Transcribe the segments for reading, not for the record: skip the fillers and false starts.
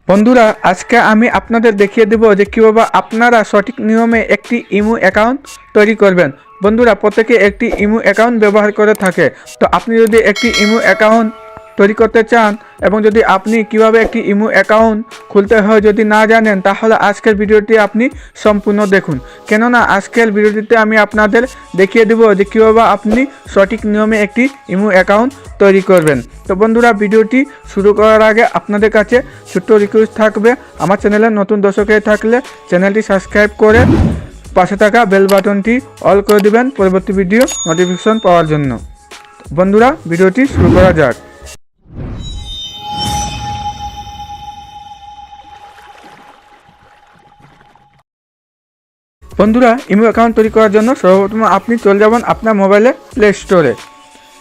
বন্ধুরা আজকে আমি আপনাদের দেখিয়ে দেব যে কিভাবে আপনারা সঠিক নিয়মে একটি ইমো অ্যাকাউন্ট তৈরি করবেন। বন্ধুরা প্রত্যেকে একটি ইমো অ্যাকাউন্ট ব্যবহার করে থাকে। তো আপনি যদি একটি ইমো অ্যাকাউন্ট তৈরি করতে চান এবং যদি আপনি কিভাবে একটি ইমো অ্যাকাউন্ট খুলতে হয় যদি না জানেন, তাহলে আজকের ভিডিওটি আপনি সম্পূর্ণ দেখুন। কেননা আজকের ভিডিওটিতে আমি আপনাদের দেখিয়ে দেব যে কীভাবে আপনি সঠিক নিয়মে একটি ইমো অ্যাকাউন্ট তৈরি করবেন। তো বন্ধুরা ভিডিওটি শুরু করার আগে আপনাদের কাছে ছোট্ট রিকোয়েস্ট থাকবে, আমার চ্যানেলে নতুন দর্শক হয়ে থাকলে চ্যানেলটি সাবস্ক্রাইব করে পাশে থাকা বেল বাটনটি অল করে দিবেন পরবর্তী ভিডিও নোটিফিকেশন পাওয়ার জন্য। বন্ধুরা ভিডিওটি শুরু করা যাক। বন্ধুরা ইমো অ্যাকাউন্ট তৈরি করার জন্য সর্বপ্রথম আপনি চলে যাবেন আপনার মোবাইলে প্লে স্টোরে।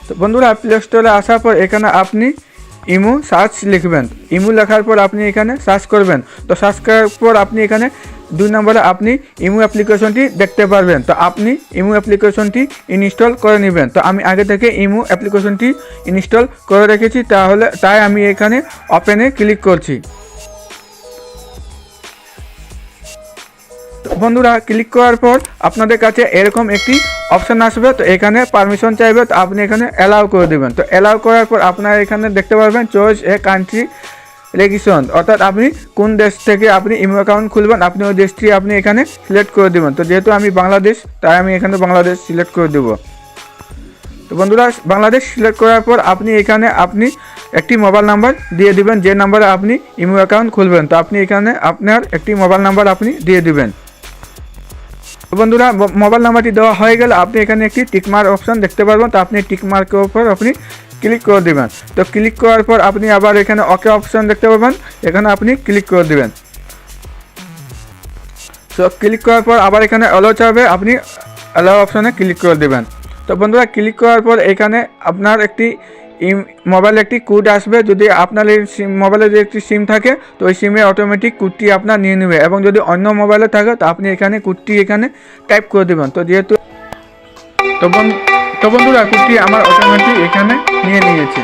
তো বন্ধুরা প্লে স্টোরে আসার পর এখানে আপনি ইমো সার্চ লিখবেন। ইমো লেখার পর আপনি এখানে সার্চ করবেন। তো সার্চ করার পর আপনি এখানে 2 নম্বরে আপনি ইমো অ্যাপ্লিকেশনটি দেখতে পারবেন। তো আপনি ইমো অ্যাপ্লিকেশনটি ইনস্টল করে নেবেন। তো আমি আগে থেকে ইমো অ্যাপ্লিকেশনটি ইনস্টল করে রেখেছি, তাই আমি এখানে ওপেনে ক্লিক করছি। বন্ধুরা ক্লিক করার পর আপনাদের কাছে এরকম একটি অপশান আসবে। তো এখানে পারমিশন চাইবে, তো আপনি এখানে অ্যালাউ করে দেবেন। তো অ্যালাউ করার পর আপনারা এখানে দেখতে পারবেন চয়েস এ কান্ট্রি রেজিস্ট্রেশন, অর্থাৎ আপনি কোন দেশ থেকে আপনি ইমো অ্যাকাউন্ট খুলবেন আপনি ওই দেশটি আপনি এখানে সিলেক্ট করে দেবেন। তো যেহেতু আমি বাংলাদেশ, তাই আমি এখানে বাংলাদেশ সিলেক্ট করে দেব। তো বন্ধুরা বাংলাদেশ সিলেক্ট করার পর আপনি এখানে একটি মোবাইল নাম্বার দিয়ে দিবেন, যে নাম্বারে আপনি ইমো অ্যাকাউন্ট খুলবেন। তো আপনি এখানে আপনার একটি মোবাইল নাম্বার আপনি দিয়ে দিবেন। বন্ধুরা মোবাইল নাম্বারটি দেওয়া হয়ে গেলে আপনি এখানে একটি টিকমার্ক অপশান দেখতে পারবেন। তো আপনি টিকমার্কের উপর আপনি ক্লিক করে দেবেন। তো ক্লিক করার পর আপনি আবার এখানে ওকে অপশান দেখতে পাবেন, এখানে আপনি ক্লিক করে দেবেন। তো ক্লিক করার পর আবার এখানে অ্যালাউ চাইবে, আপনি অ্যালাউ অপশানে ক্লিক করে দেবেন। তো বন্ধুরা ক্লিক করার পর এখানে আপনার একটি মোবাইলে একটি কোড আসবে। যদি আপনার এই মোবাইলে যদি একটি সিম থাকে তো ওই সিমে অটোমেটিক কোডটি আপনার নিয়ে নেবে, এবং যদি অন্য মোবাইলে থাকে তো আপনি এখানে কোডটি এখানে টাইপ করে দেবেন। তো যেহেতু তো বন্ধুরা কোডটি আমার অটোমেটিক এখানে নিয়ে নিয়েছে।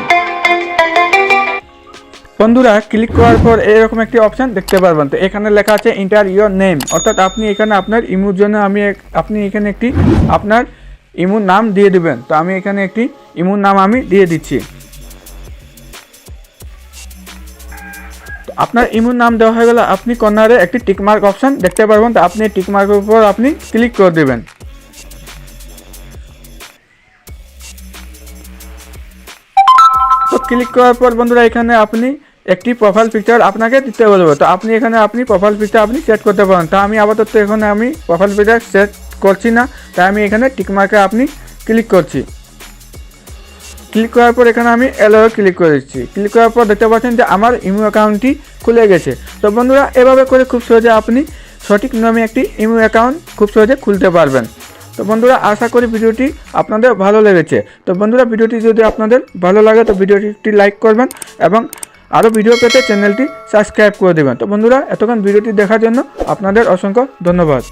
বন্ধুরা ক্লিক করার পর এরকম একটি অপশান দেখতে পারবেন। তো এখানে লেখা আছে এন্টার ইওর নেম, অর্থাৎ আপনি এখানে আপনার ইমোর জন্য আপনি এখানে একটি আপনার ইমোর নাম দিয়ে দিবেন। তো আমি এখানে একটি ইমোর নাম আমি দিয়ে দিচ্ছি। আপনার ইমোর নাম দেওয়া হয়ে গেলে আপনি কর্নারে একটি টিকমার্ক অপশান দেখতে পারবেন। তো আপনি টিকমার্কের উপর আপনি ক্লিক করে দেবেন। তো ক্লিক করার পর বন্ধুরা এখানে আপনি একটি প্রোফাইল পিকচার আপনাকে দিতে বলবে। তো আপনি এখানে প্রোফাইল পিকচার আপনি সেট করতে পারেন। তো আমি আপাতত এখানে আমি প্রোফাইল পিকচার সেট করছি না, তাই আমি এখানে টিকমার্কে আপনি ক্লিক করছি। ক্লিক করার পর এখানে আমি অ্যালাউ ক্লিক করে দিচ্ছি। ক্লিক করার পর দেখতে পাচ্ছেন যে আমার ইমো অ্যাকাউন্টটি খুলে গেছে। তো বন্ধুরা এভাবে করে খুব সহজে আপনি সঠিক নিয়মে একটি ইমো অ্যাকাউন্ট খুব সহজে খুলতে পারবেন। তো বন্ধুরা আশা করি ভিডিওটি আপনাদের ভালো লেগেছে। তো বন্ধুরা ভিডিওটি যদি আপনাদের ভালো লাগে তো ভিডিওটি লাইক করবেন এবং আরও ভিডিও পেতে চ্যানেলটি সাবস্ক্রাইব করে দেবেন। তো বন্ধুরা এতক্ষণ ভিডিওটি দেখার জন্য আপনাদের অসংখ্য ধন্যবাদ।